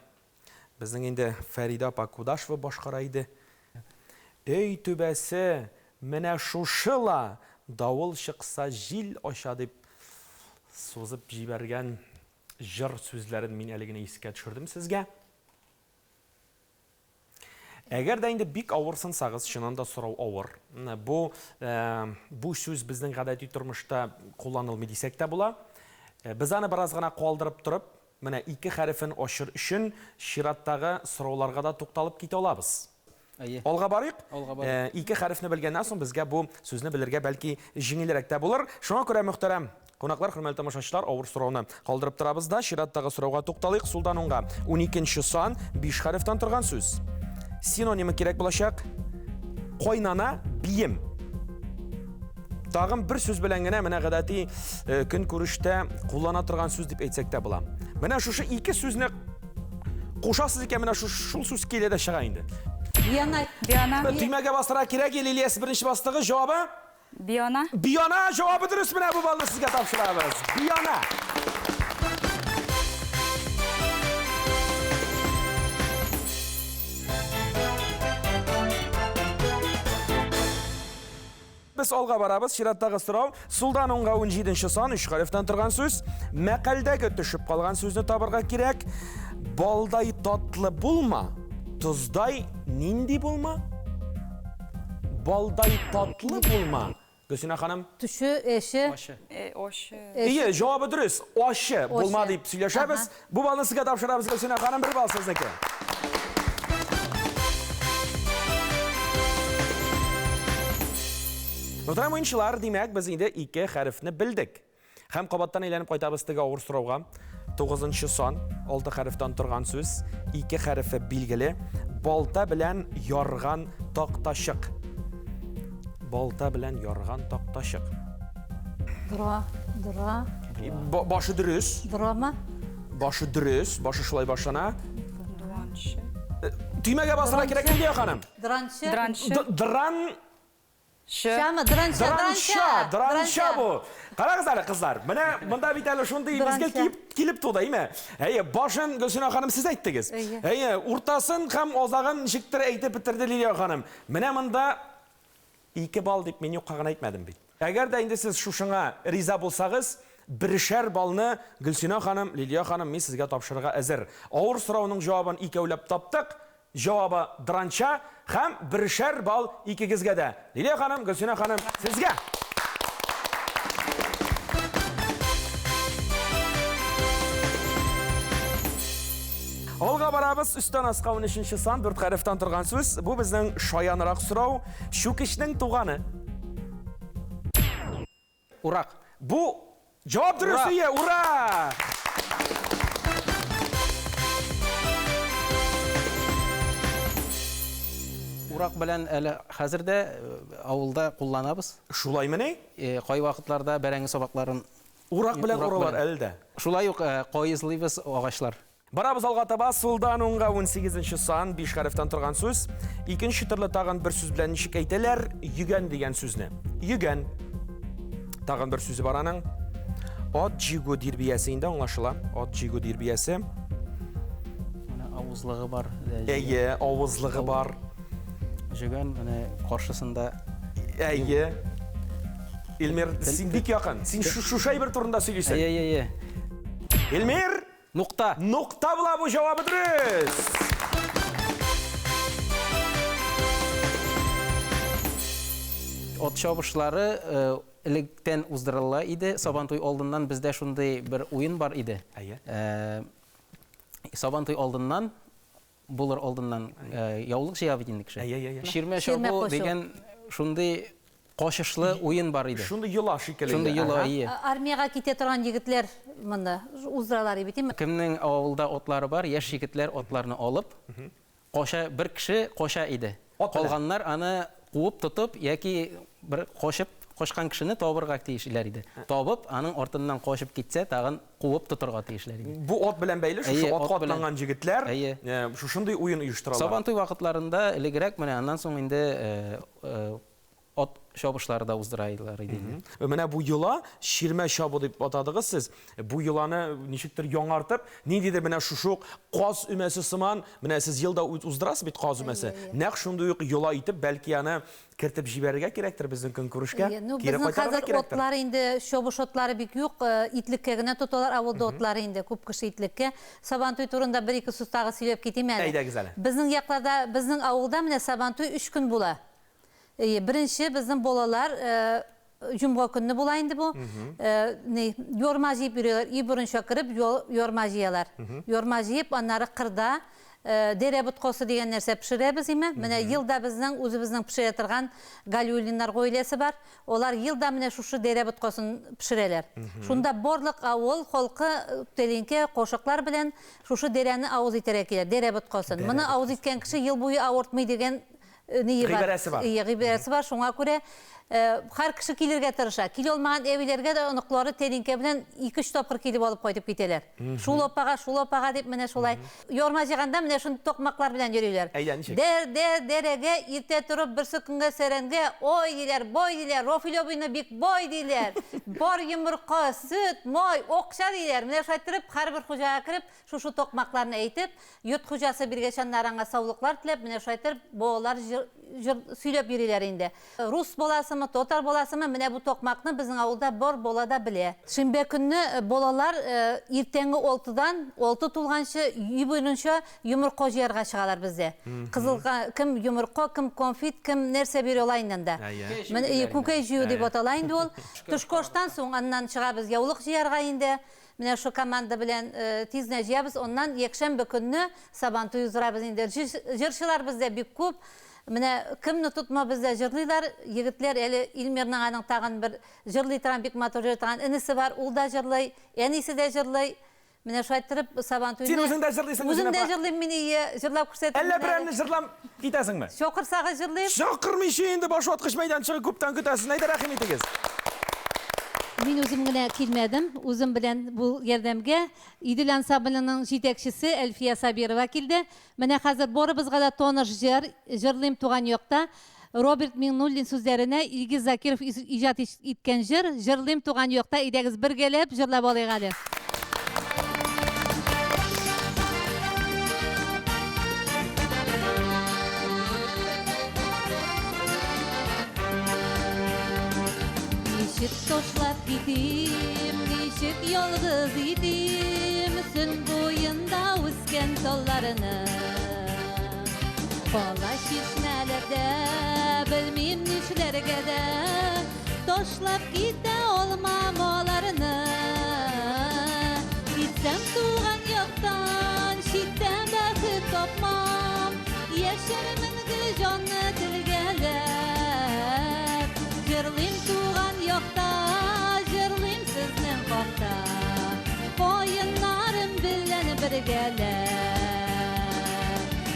безнең инде Фәрида Пакудашева башкара иде. Эй түбәсе, менә шушыла давыл чыкса җил аша дип сузып җибәргән җыр сүзләрен мин әле генә искә төшердем сезгә. Әгәр дә инде бик авырсынсагыз, чыннан да сорау авыр. Бу сүз безнең гадәти тормышта кулланылмый дисәк тә була. Без аны бераз гына калдырып турып, менә 2 хәрефен ачыр өчен чираттагы сорауларга да тукталып китә алабыз. Алга барыйк. 2 хәрефне белгәннән соң безгә бу сүзне белергә бәлки җиңелрәк тә булыр. Шуңа күрә мөхтәрәм Кунаклар, хөрмәтле тамашачылар, авыр сорауны калдырып торабыз да, чираттагы сорауга тукталыйк. Сулдан уңга 12-нче сан 5 хәрефтән торган сүз. синонимы керек булачак. Койнана бiyim. Тагын бер сүз белән генә менә гадәти көн күрештә куллана торган сүз дип әйтсәк тә була. Менә шушы ике сүзне кушасыз икән, менә шул сүз килә дә чыга инде. Бияна. Биана. Төймәгә бастыра кирәк, Лилияс беренче бастыгы җавабы? Биана. Бияна җавабы дөрес, менә бу балны сезгә тапшырабыз. Бияна. Biz alga barabыз, чираттагы сорау. Сулдан 10-га 17-нче сан 3 хәрефтән торган сүз. Мәкалдәге төшеп калган сүзне табырга кирәк. Балдай татлы булма, туздай нинди булма? Балдай татлы булма. Гөлсинә ханым. Түші, әші. Ош. Ие, җавабы дөрес. Ашы булма дип сөйләшәбез. Бу балны сезгә тапшырабыз, Гөлсинә ханым, бер бал сезнеке. Мөхтәрәм уенчылар, димәк, без инде 2 хәрефне белдек. Һәм кабаттан әйләнеп кайтабыз теге авыр сорауга. 9-нчы сан, 6 хәрефтән торган сүз, 2 хәрефе билгеле. Балта белән ярган такташык. Балта белән ярган такташык. Дыра. Башы дөрес. Драма. Башы дөрес, башы шулай башлана. Дуанчы. Төймәгә басыра кирәк, Лилия ханым. Дранчы. Дранчы. Дран Шама, дранча. Дранча бу. Карагыз әле, кызлар. Менә монда бит әле шундый мизгел килеп туды, име? Әйе, башын Гөлсинә ханым сез әйттегез. Әйе, уртасын һәм азагын ничектер әйтеп бетерде Лилия ханым. Менә монда 2 бал дип мин юкка гына әйтмәдем бит. Әгәр дә инде сез шушыңа риза булсагыз, бершәр балны Гөлсинә ханым, Лилия ханым, мин сезгә тапшырырга әзер. Авыр сорауның җавабын икәүләп таптык. Җавабы дранча һәм бершәр бал икегезгә дә. Лилия ханым, Гөлсинә ханым, сезгә. Алга барабыз, үстән аска 13-нче сан, 4 хәрефтән торган сүз. Бу безнең шаянрак сорау. Шүкешнең туганы. Урак. Бу җавап дөрес, ие, ура! Урак белән әле хәзердә авылда кулланабыз. Шулаймыни? Кай вакытларда бәрәңге сабакларын Урак белән Урак уралар белән. әлдә. шулай ук кайызлыйбыз агачлар. Барабыз алга таба, сулдан 10-га 18-нче сан, 5 хәрефтән торган сүз. Икенче төрле тагын бер сүз белән ничек әйтәләр? Йөгән дигән сүзне. Йөгән. Тагын бер сүзе бар аның. Ат җигү дирбиясе инде аңлашыла. Ат җигү дирбиясе. Менә авызлыгы бар. Әйе, авызлыгы бар. Җөгән менә каршысында Әйе. Илмир, син бик якын. Син шушай бер турында сөйлисең. Әйе. Илмир, Нукта. нукта була бу җавабы дөрес. От чабышлары электән уздырыла иде. Сабантуй алдыннан бездә шундый бер уен бар иде. Әйе. Сабантуй алдыннан булыр алдыннан яулык җыябы иде кеше. Әйе. Ширмә Ширмә чабу кушу. дигән шундый кашышлы уен бар иде. Шундый йола шикелле. Шундый йола ие. Армияга ките торган егетләр монда уздыралар бит. Кемнең авылда отлары бар, яшь егетләр отларны алып, каша бер кеше каша иде. От белән. Калганнар аны куып тотып яки бер кашып кашкан кешене табырга тиешләр иде. Табып, аның артыннан кашып китсә, тагын куып тотырга тиешләр иде. Бу от белән бәйле, шушы Әйе, атка от белән. атланган җегетләр, Әйе. шушындый уен оештыралар. Сабантуй вакытларында элегрәк менә аннан соң инде от чабышлары да уздырайлар иде. Менә бу йола ширмә чабу дип атадыгыз сез. Бу йоланы ничектер яңартып, ниндидер менә шушук каз өмәсе сыман, менә сез елда уздырасыз бит каз өмәсе. Нәкъ шундый ук йола итеп, бәлки аны кертеп җибәрергә кирәктер безнең көнкүрешкә. Безнең хәзер отлар инде, чабыш отлары бик юк, итлеккә генә тоталар, авылда отлары инде күп кеше итлеккә. Сабантуй турында 1-2 сүз тагы сөйләп китим әле. Әйдәгез әле. Безнең якларда, безнең авылда менә Сабантуй 3 көн була. Беренче безнең балалар җомга көнне була инде бу. Yorma җыеп йөриләр. И борынча кирип yorma җыялар. Yorma җыеп, аннары кырда дере бұтқосы деген нәрсе пішіребіз еме. Міне елда біздің, өзіміздің пішіре тұрған галюлинар қойлесі бар. Олар елда міне шушы дере бұтқосын пішірелер. Шунда борлық ауыл, қолқы, теленке, қошықлар білен шушы дерені ауыз итерек келер, дере бұтқосын. Мұны ауыз иткен кіші ел бойы ауыртмай деген Ғибарасы бар. Ғибарасы бар. Шуңа көре har kişi kilirge tırışa. Kili olmayan evlerge de onukları telinke bilen 2-3 topkır kili olup koyup giteler. Şul opağa deyip mene şolay. Yorma jiganda mene şunu tokmaklar bilen yürüyorlar. Derege irte turup bir sıkınga serenge oy diler, boy diler, rofilobuyna bik boy diler. Bor yumurqa, süt, moy, okşa diler. Mene şaytırıp har bir hujağa kirip şu tokmaklarını eğitip yurt hujası bir geçen naranga savlıklar tilep mene şaytırıp boğalar süylep yürüyorlar indi. Rus bolası Totar bolasımı mine bu tokmakны bizim avulda bor bolada bile. Şimbe günü bolalar irtengi oltudan, oltu tulganşı, yübününşü yumurqa jiyarga çıgalar bizde. Kızılga kim yumurqa, kim konfit, kim nerse bir olayından da. Mine kukay jiyu dip otalayındı ol. Tuşkoştan soň andan çıga biz yavuluk jiyarga indi. Mine şu komanda bilen tizne jiyabız, ondan yekşembe günü sabantu yüzüra biz indi. Jırşılar bizde bir kup. Mine kimni tutma bizde jırlıylar, yigitler eli İlmir'nin anın tağın bir jırlıy taran, bik motor jırlıy taran, inisi var, ulda jırlıy, enisi de jırlıy. Mine şu ayttırıp sabantuyunu... Sen özün de jırlıysın? Özün de jırlıyım, mini iyi jırlap kursettim. Elle birini jırlam gitesin mi? Şokır sağı jırlıyım. Şokır mı işi indi boş vatqış meydan çığı kuptan kütesin, neyde rahim etigiz? Men özüm gine kilmedim. Özüm bilen bu yerdemge İdil ansamblının jitekçisi Elfiya Sabirova kildi. Mene hazır borubuzga da tonuş jırlıyım tuğan yokta. Robert Minullin sözlerine İlgiz Zakirov ijat etken jırlıyım tuğan yokta. İdegiz bir gelip jırlap olayıq hadi. Nişit toşlap gidim, nişit yolguz idim, sün boyunda üsken tollarını. Bala şişmelerde, bilmeyim nişlerge de, toşlap gide olmam olarını. Gitsem tuğan yoktan, şitten bakıp topmam, yeşerimin gülcanlı dilgeler. Jırlıyım tuğan yokta, jırlıyım sizden kokta, koyunlarım bilen birgeler.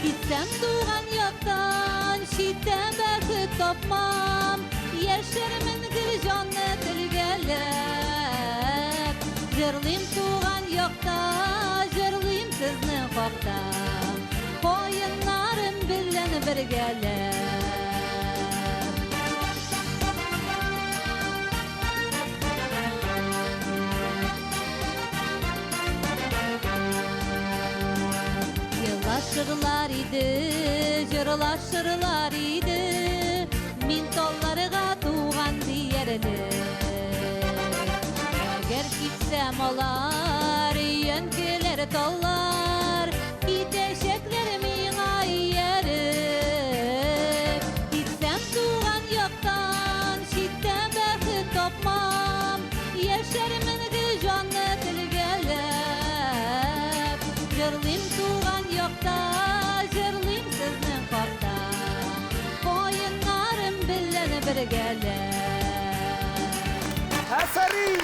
Gitsem tuğan yoktan, şitten bakıp topmam, yeşerimin gülcanlı dilgeler. Jırlıyım tuğan yokta, jırlıyım sizden kokta, koyunlarım bilen birgeler. Yıllaşırlar idi, jırlaşırlar idi, min tollarıga tuğan diyerli. Eğer gitsem olar, yönkeler tollar, giteşekler mina yerim. Gitsem tuğan yoktan, şitten bakıp topmam, yeşerimin gülcanlı dilgeler. Jırlıyım tuğan yokta, jırlıyım sizden kokta, koyunlarım bilen birgeler. Aferin!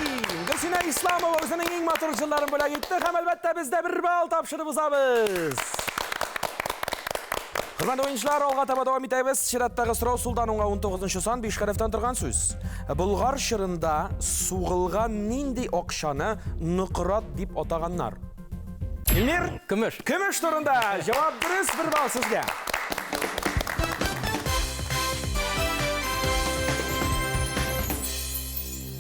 Gülsine İslamova özünün en motor jılların böle gitti. Hem elbette biz de bir bal tapşırıp uzabız. Hürmetli oyuncular, alға таба devam etemiz. Şiratдағы сұрау Сұлтан оңға 19-шы сан 5 қарафтан тұрған сөз. Бұлғар шырында суғылған нинди оқшаны нұқырат деп отағаннар. Ilmir? Күміш. Күміш тұрында. Жауап дұрыс, бір бал сізге.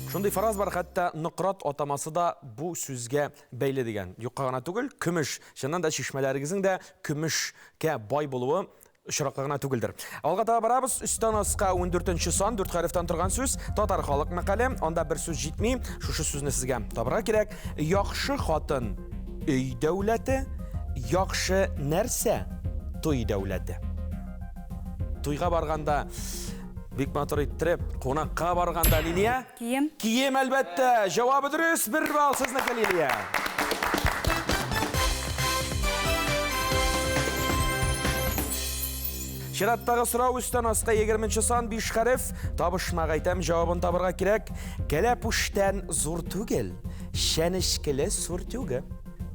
Шундай фараз бар, хатта нұқырат отамасы да bu сөзге бәйлі деген. Юққағана түгіл, күміш. Шыннан да шешмелеріңіздің де күмішке бай болуы шырақлығына түгілдір. Алға тағы барабыз, үстен асқа 14-ші сан, 4 қарифтан тұрған сөз, татар халық мәқале, онда бір сөз жетмей, шушы сөзіні сізге табыра керек. Яқшы қатын үй дәулеті, яқшы нәрсе той дәулеті. Тойға барғанда бик мотор иттіріп, қонаққа барғанда Лилия? Киім. Киім әлбәтті. Жауабы дұрыс, бір бал сізнікі Лилия. Чираттағы сұрау үстен асқа 20 сан 5 харif табышмақ айтам жауабын табырға керек. Кәләпүштән зур түгел, шәнішкілі сұр түгел.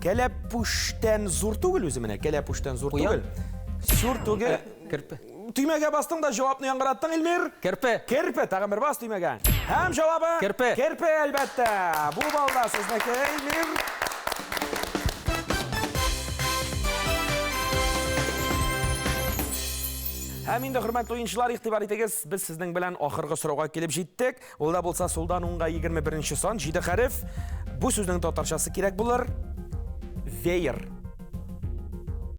Кәләпүштән зур түгел өзі міне, кәләпүштән зур түгел. Сұр түгел. Кірпі. Түймеге бастың да жауапны яңғыраттың, Илмир? Кірпі. Керпе, тағын бір бас түймеге. Һәм жауабы? Керпе. Керпе, әлбәтті. Бұл балда сізнеке, Илмир. Һәм инде хөрмәтле ойынчылар, игътибар итегез, без сезнең белән ахыргы сорауга килеп җиттек. Ул да булса сулдан уңга 21 сан 7 харif. Бу сүзнең татарчасы кирәк булыр. Веер.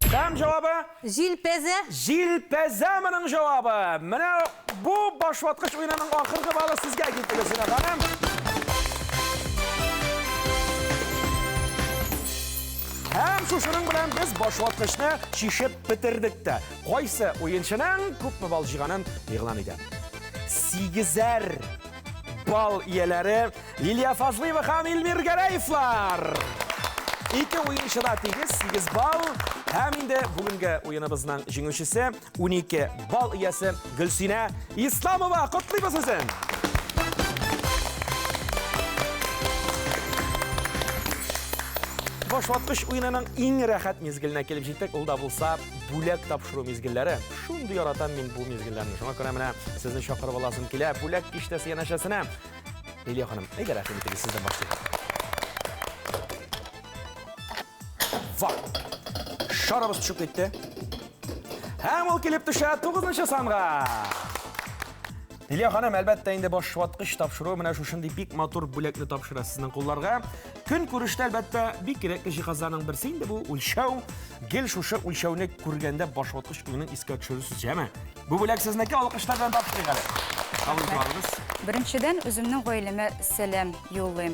Һәм җавабы? Җилпәзе. Җилпәзе моның җавабы. Менә бу башваткыч уенының ахыргы балы сезгә китте, Сина ханым. Һәм шушының белән без башваткычны шишеп битердек тә. Кайсы уенчының күпме бал җыйганын игълан итә. 8 бал ияләре Лилия Фазлыева һәм Илмир Гәрәевлар. Ике уенчыда тигез 8 бал. Һәм инде бүгенге уеныбызның җиңүчесе 12 бал иясе Гөлсинә Исламова. Котлыйбыз сезне. Башваткыч уенының иң рәхәт мезгиленә килеп җиттек. Ул да булса бүләк тапшыру мезгилләре. Шундый яратам мин бу мезгилләрне. Шуңа күрә менә сезне чакырып аласым килә. Бүләк киштәсе янәшәсенә. Лилия ханым, әгәр рәхим итегез, сездән башлыйк. Шарабыз төшеп китте. Һәм ул килеп төшә 9 санга. Лилия ханым, әлбәттә инде башваткыч тапшыру менә шушындый бик матур бүләкне тапшыра сезнең кулларга. Көн күрештә әлбәттә бик кирәкле җиһазларның берсе инде бу үлчәү. Гел шушы үлчәүне күргәндә башваткыч уенын искә төшерүсез җәме. Бу бүләк сезнеке, алкышлар белән тапшырыйк әле. Кабул итәбез. Беренчедән үземнең гаиләмә сәлам юллыйм.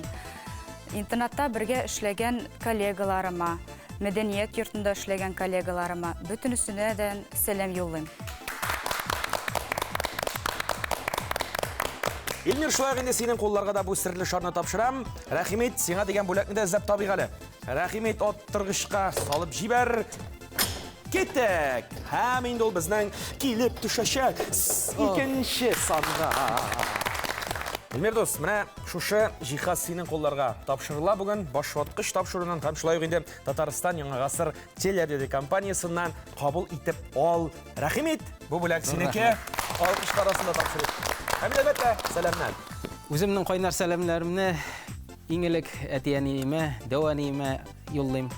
Интернатта бергә эшләгән коллегаларыма, мәдәният йортында эшләгән коллегаларыма, бөтенесенә дә сәлам юллыйм. Илмир, шулай инде синең кулларга да бу серле шарны тапшырам. Рәхимет, сиңа дигән бүләкне дә эзләп табыйк әле. Рәхимет, оттыргычка салып җибәр. Киттек. Һәм инде ул безнең килеп төшәчәк 2 санга. Илмир дус, менә шушы җиһаз синең кулларга тапшырыла бүген. Башваткыч тапшырудан һәм шулай ук инде Татарстан Яңа гасыр телерадио компаниясыннан кабул итеп ал. Рәхимет, бу бүләк синеке. Алкышлар арасында тапшырыйк. Һәм әлбәттә, сәламнәр. Үземнең кайнар сәламнәремне иң элек әтиәниемә, дәваниемә юллыйм.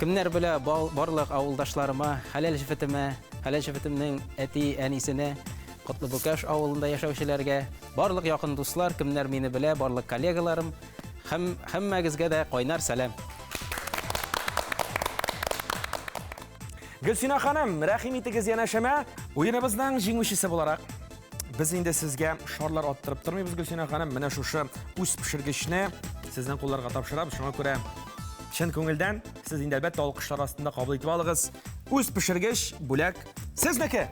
Кемнәр белә барлык авылдашларыма, хәләл җефетемнең әти әнисенә, Котлыбукаш авылында яшәүчеләргә, барлык якын дуслар, кемнәр мине белә, барлык коллегаларым, һәммәгезгә дә кайнар сәлам. Гөлсинә ханым, рәхим итегез янәшәмә. Уеныбызның җиңүчесе буларак без инде сезгә шарлар аттырып тормыйбыз, Гөлсинә ханым. Менә шушы үз пешергечне сезнең кулларга тапшырабыз. Шуңа күрә чын күңелдән сез инде әлбәттә алкышлар астында кабул итеп алыгыз. Үз пешергеч бүләк сезнеке.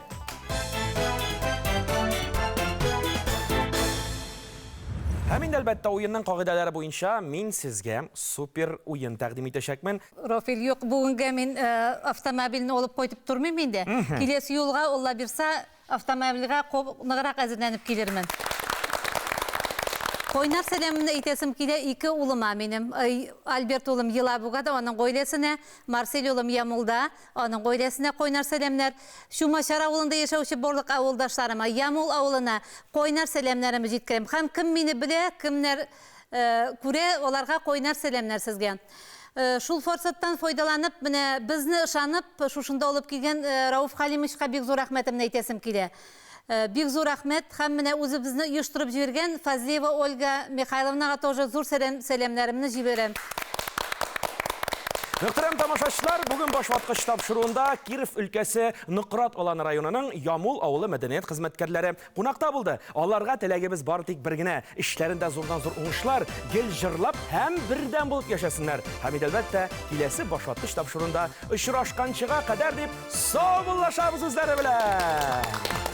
Һәм инде әлбәттә уенның кагыйдәләре буенча мин сезгә супер уен тәкъдим итәчәкмен. Рафил, юк, бүгенгә мин автомобильне алып кайтып тормыйм инде. Киләсе юлга Алла бирсә, автомобильгә ныграк әзерләнеп килермен. Кайнар сәламымны әйтәсем килә 2 улыма минем. Альберт улым Елабугада, аның гаиләсенә, Марсель улым Ямулда, аның гаиләсенә кайнар сәламнар. Шумашар авылында яшәүче барлык авылдашларыма, Ямул авылына кайнар сәламнарымны җиткерәм. Һәм кем мине белә, кемнәр күрә, аларга кайнар сәламнар сезгә. Шул форсаттан файдаланып, менә безне ышанып, шушында алып килгән Рауф Халимовичка бик зур рәхмәтемне әйтәсем килә. Бик зур рәхмәт, һәм менә үзебезне оештырып җибәргән Фазлиева Ольга Михайловнага тоже зур сәламнәремне җибәрәм. Мөхтәрәм тамашачылар, бүген башваткыч тапшыруында Киров өлкәсе Ныкрат Аланы районының Ямул авылы мәдәният хезмәткәрләре кунакта булды. Аларга теләгебез бар тик бер генә, эшләрендә зурдан-зур уңышлар, гел җырлап һәм бердән булып яшәсеннәр. Һәм әлбәттә, киләсе башваткыч тапшыруында очрашканчыга кадәр дип саубуллашабыз үзләре белән.